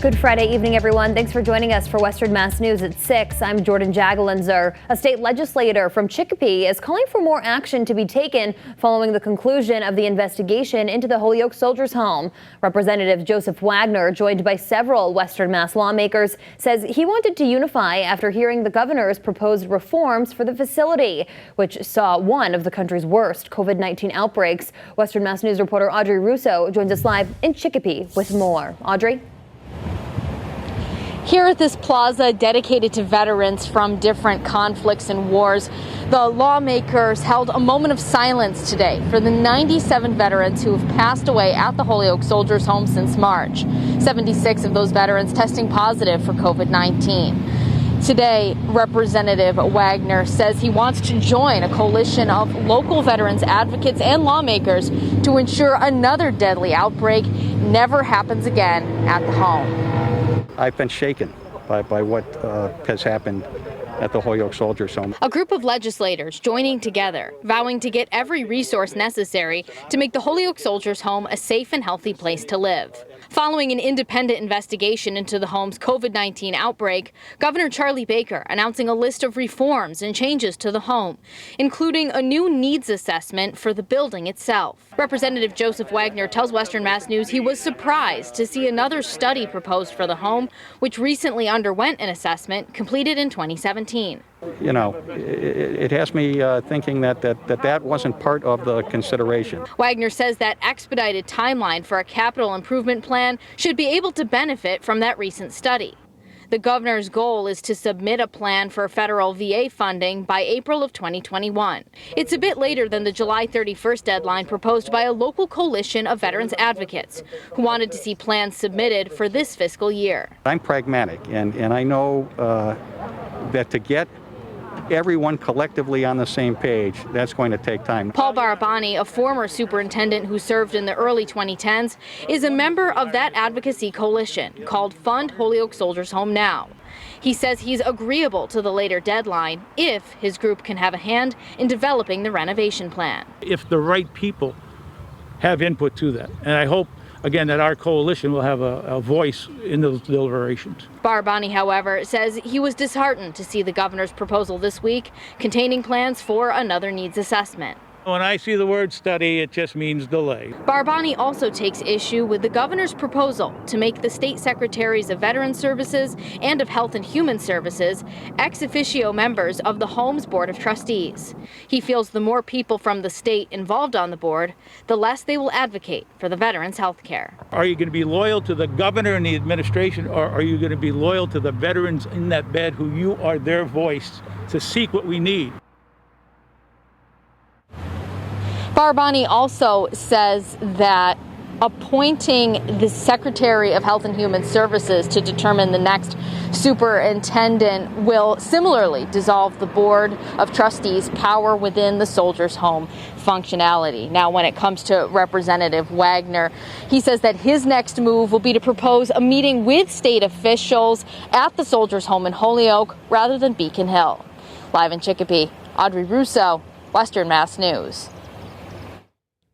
Good Friday evening, everyone. Thanks for joining us for Western Mass News at 6. I'm Jordyn Jagolinzer. A state legislator from Chicopee is calling for more action to be taken following the conclusion of the investigation into the Holyoke Soldiers' Home. Representative Joseph Wagner, joined by several Western Mass lawmakers, says he wanted to unify after hearing the governor's proposed reforms for the facility, which saw one of the country's worst COVID-19 outbreaks. Western Mass News reporter Audrey Russo joins us live in Chicopee with more. Audrey? Here at this plaza dedicated to veterans from different conflicts and wars, the lawmakers held a moment of silence today for the 97 veterans who have passed away at the Holyoke Soldiers' Home since March. 76 of those veterans testing positive for COVID-19. Today, Representative Wagner says he wants to join a coalition of local veterans advocates and lawmakers to ensure another deadly outbreak never happens again at the home. I've been shaken by what has happened at the Holyoke Soldiers' Home. A group of legislators joining together, vowing to get every resource necessary to make the Holyoke Soldiers' Home a safe and healthy place to live. Following an independent investigation into the home's COVID-19 outbreak, Governor Charlie Baker announcing a list of reforms and changes to the home, including a new needs assessment for the building itself. Representative Joseph Wagner tells Western Mass News he was surprised to see another study proposed for the home, which recently underwent an assessment completed in 2017. You know, it has me thinking that wasn't part of the consideration. Wagner says that expedited timeline for a capital improvement plan should be able to benefit from that recent study. The governor's goal is to submit a plan for federal VA funding by April of 2021. It's a bit later than the July 31st deadline proposed by a local coalition of veterans advocates who wanted to see plans submitted for this fiscal year. I'm pragmatic, and I know that to get everyone collectively on the same page, that's going to take time. Paul Barabani, a former superintendent who served in the early 2010s, is a member of that advocacy coalition called Fund Holyoke Soldiers' Home Now. He says he's agreeable to the later deadline if his group can have a hand in developing the renovation plan. If the right people have input to that, and I hope again, that our coalition will have a voice in those deliberations. Barabani, however, says he was disheartened to see the governor's proposal this week containing plans for another needs assessment. When I see the word study, it just means delay. Barabani also takes issue with the governor's proposal to make the state secretaries of Veterans Services and of Health and Human Services ex officio members of the Home's Board of Trustees. He feels the more people from the state involved on the board, the less they will advocate for the veterans' health care. Are you going to be loyal to the governor and the administration, or are you going to be loyal to the veterans in that bed who you are their voice to seek what we need? Barabani also says that appointing the Secretary of Health and Human Services to determine the next superintendent will similarly dissolve the Board of Trustees' power within the Soldiers' Home functionality. Now, when it comes to Representative Wagner, he says that his next move will be to propose a meeting with state officials at the Soldiers' Home in Holyoke rather than Beacon Hill. Live in Chicopee, Audrey Russo, Western Mass News.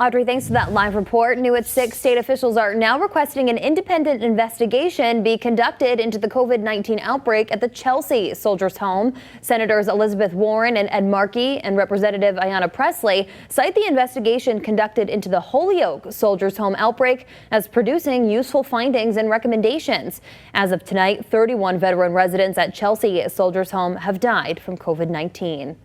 Audrey, thanks for that live report. New at 6, state officials are now requesting an independent investigation be conducted into the COVID-19 outbreak at the Chelsea Soldiers' Home. Senators Elizabeth Warren and Ed Markey and Representative Ayanna Pressley cite the investigation conducted into the Holyoke Soldiers' Home outbreak as producing useful findings and recommendations. As of tonight, 31 veteran residents at Chelsea Soldiers' Home have died from COVID-19.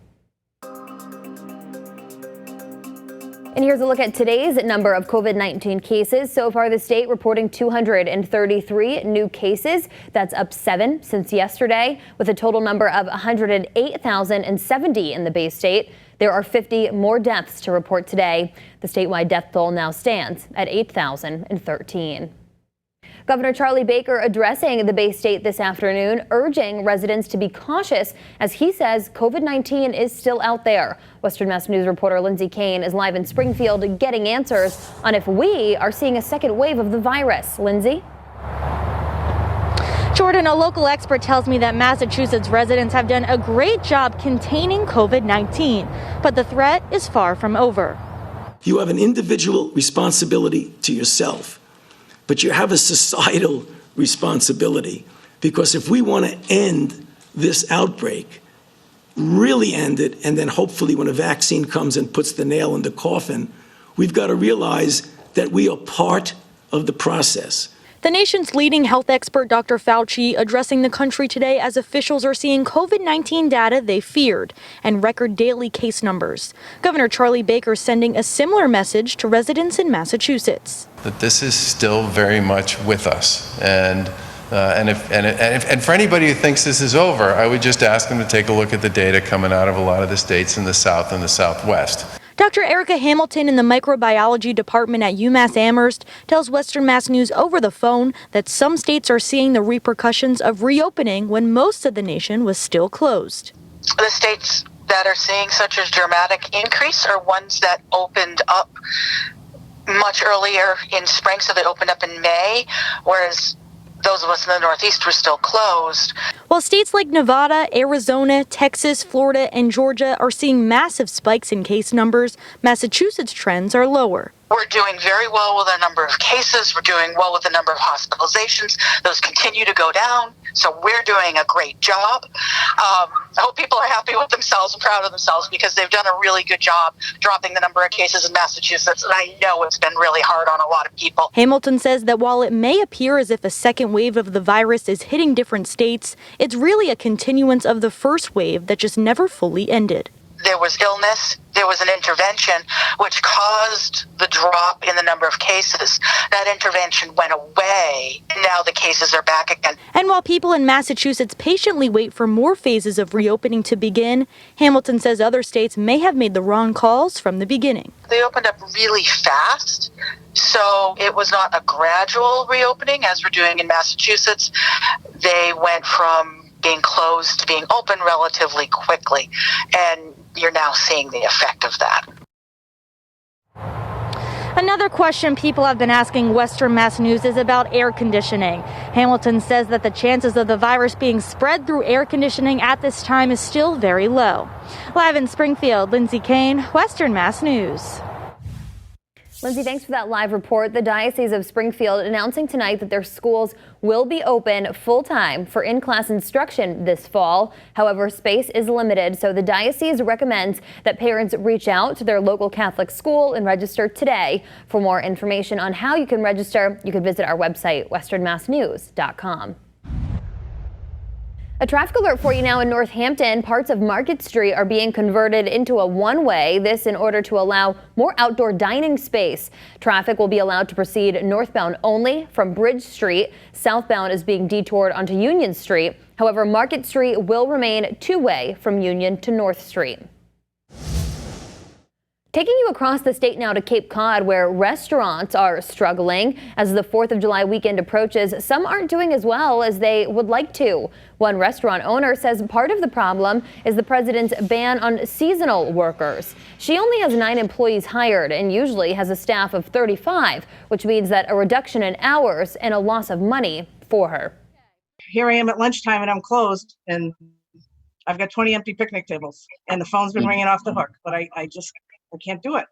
And here's a look at today's number of COVID-19 cases. So far, the state reporting 233 new cases. That's up 7 since yesterday, with a total number of 108,070 in the Bay State. There are 50 more deaths to report today. The statewide death toll now stands at 8,013. Governor Charlie Baker addressing the Bay State this afternoon, urging residents to be cautious as he says COVID-19 is still out there. Western Mass News reporter Lindsay Kane is live in Springfield getting answers on if we are seeing a second wave of the virus. Lindsay? Jordyn, a local expert tells me that Massachusetts residents have done a great job containing COVID-19, but the threat is far from over. You have an individual responsibility to yourself, but you have a societal responsibility. Because if we want to end this outbreak, really end it, and then hopefully when a vaccine comes and puts the nail in the coffin, we've got to realize that we are part of the process. The nation's leading health expert, Dr. Fauci, addressing the country today as officials are seeing COVID-19 data they feared and record daily case numbers. Governor Charlie Baker sending a similar message to residents in Massachusetts. That this is still very much with us. And for anybody who thinks this is over, I would just ask them to take a look at the data coming out of a lot of the states in the South and the Southwest. Dr. Erica Hamilton in the microbiology department at UMass Amherst tells Western Mass News over the phone that some states are seeing the repercussions of reopening when most of the nation was still closed. The states that are seeing such a dramatic increase are ones that opened up much earlier in spring, so they opened up in May, whereas those of us in the Northeast were still closed. While states like Nevada, Arizona, Texas, Florida, and Georgia are seeing massive spikes in case numbers, Massachusetts trends are lower. We're doing very well with the number of cases. We're doing well with the number of hospitalizations. Those continue to go down. So we're doing a great job. I hope people are happy with themselves and proud of themselves because they've done a really good job dropping the number of cases in Massachusetts. And I know it's been really hard on a lot of people. Hamilton says that while it may appear as if a second wave of the virus is hitting different states, it's really a continuance of the first wave that just never fully ended. There was illness, there was an intervention, which caused the drop in the number of cases. That intervention went away, and now the cases are back again. And while people in Massachusetts patiently wait for more phases of reopening to begin, Hamilton says other states may have made the wrong calls from the beginning. They opened up really fast, so it was not a gradual reopening as we're doing in Massachusetts. They went from being closed to being open relatively quickly, and you're now seeing the effect of that. Another question people have been asking Western Mass News is about air conditioning. Hamilton says that the chances of the virus being spread through air conditioning at this time is still very low. Live in Springfield, Lindsay Kane, Western Mass News. Lindsay, thanks for that live report. The Diocese of Springfield announcing tonight that their schools will be open full-time for in-class instruction this fall. However, space is limited, so the diocese recommends that parents reach out to their local Catholic school and register today. For more information on how you can register, you can visit our website, westernmassnews.com. A traffic alert for you now in Northampton. Parts of Market Street are being converted into a one-way, this in order to allow more outdoor dining space. Traffic will be allowed to proceed northbound only from Bridge Street. Southbound is being detoured onto Union Street. However, Market Street will remain two-way from Union to North Street. Taking you across the state now to Cape Cod, where restaurants are struggling. As the 4th of July weekend approaches, some aren't doing as well as they would like to. One restaurant owner says part of the problem is the president's ban on seasonal workers. She only has 9 employees hired and usually has a staff of 35, which means that a reduction in hours and a loss of money for her. Here I am at lunchtime and I'm closed, and I've got 20 empty picnic tables, and the phone's been ringing off the hook, but I can't do it.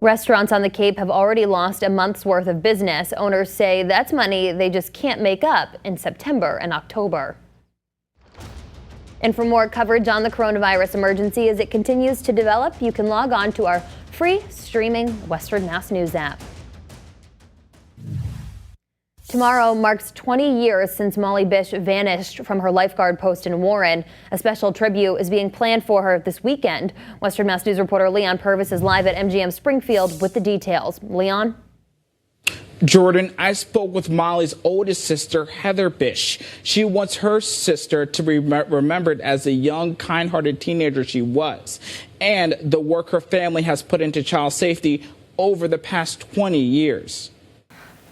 Restaurants on the Cape have already lost a month's worth of business. Owners say that's money they just can't make up in September and October. And for more coverage on the coronavirus emergency as it continues to develop, you can log on to our free streaming Western Mass News app. Tomorrow marks 20 years since Molly Bish vanished from her lifeguard post in Warren. A special tribute is being planned for her this weekend. Western Mass News reporter Leon Purvis is live at MGM Springfield with the details. Leon? Jordyn, I spoke with Molly's oldest sister, Heather Bish. She wants her sister to be remembered as the young, kind-hearted teenager she was, and the work her family has put into child safety over the past 20 years.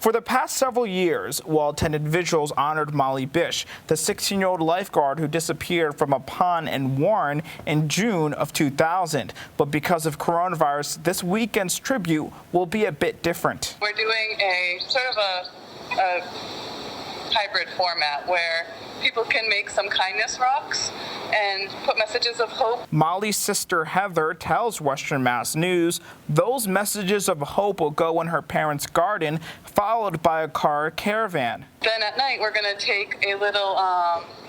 For the past several years, well-attended vigils honored Molly Bish, the 16-year-old lifeguard who disappeared from a pond in Warren in June of 2000. But because of coronavirus, this weekend's tribute will be a bit different. We're doing a sort of a hybrid format where people can make some kindness rocks and put messages of hope. Molly's sister Heather tells Western Mass News those messages of hope will go in her parents' garden, followed by a car caravan. Then at night, we're going to take a little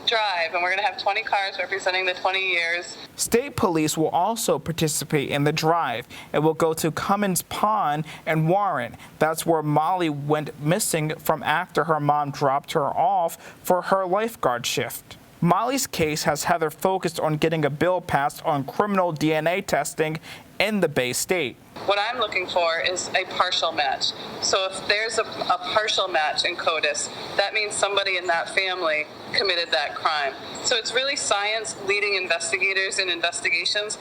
drive, and we're going to have 20 cars representing the 20 years. State police will also participate in the drive. It will go to Cummins Pond and Warren. That's where Molly went missing from after her mom dropped her off for her lifeguard shift. Molly's case has Heather focused on getting a bill passed on criminal DNA testing in the Bay State. What I'm looking for is a partial match. So if there's a partial match in CODIS, that means somebody in that family committed that crime. So it's really science leading investigators in investigations.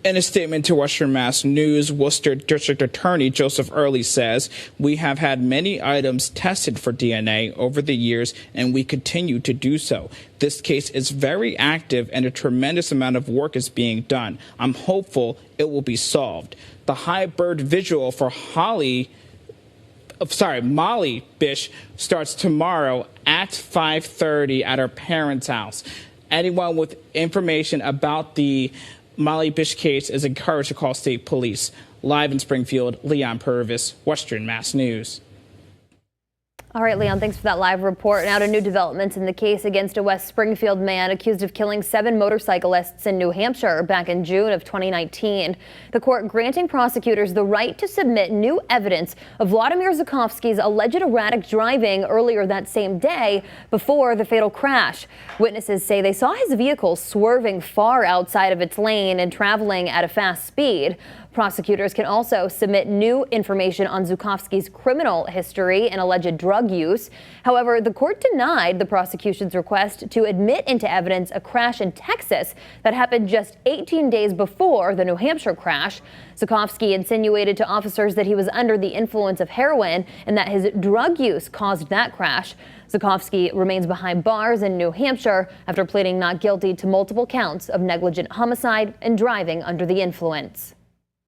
In a statement to Western Mass News, Worcester District Attorney Joseph Early says, "We have had many items tested for DNA over the years, and we continue to do so. This case is very active, and a tremendous amount of work is being done. I'm hopeful it will be solved." The high bird visual for Molly Bish starts tomorrow at 5:30 at her parents' house. Anyone with information about the Molly Bish case is encouraged to call state police. Live in Springfield, Leon Purvis, Western Mass News. All right, Leon, thanks for that live report. Now to new developments in the case against a West Springfield man accused of killing 7 motorcyclists in New Hampshire back in June of 2019. The court granting prosecutors the right to submit new evidence of Vladimir Zukovsky's alleged erratic driving earlier that same day before the fatal crash. Witnesses say they saw his vehicle swerving far outside of its lane and traveling at a fast speed. Prosecutors can also submit new information on Zukovsky's criminal history and alleged drug use. However, the court denied the prosecution's request to admit into evidence a crash in Texas that happened just 18 days before the New Hampshire crash. Zukovsky insinuated to officers that he was under the influence of heroin and that his drug use caused that crash. Zukovsky remains behind bars in New Hampshire after pleading not guilty to multiple counts of negligent homicide and driving under the influence.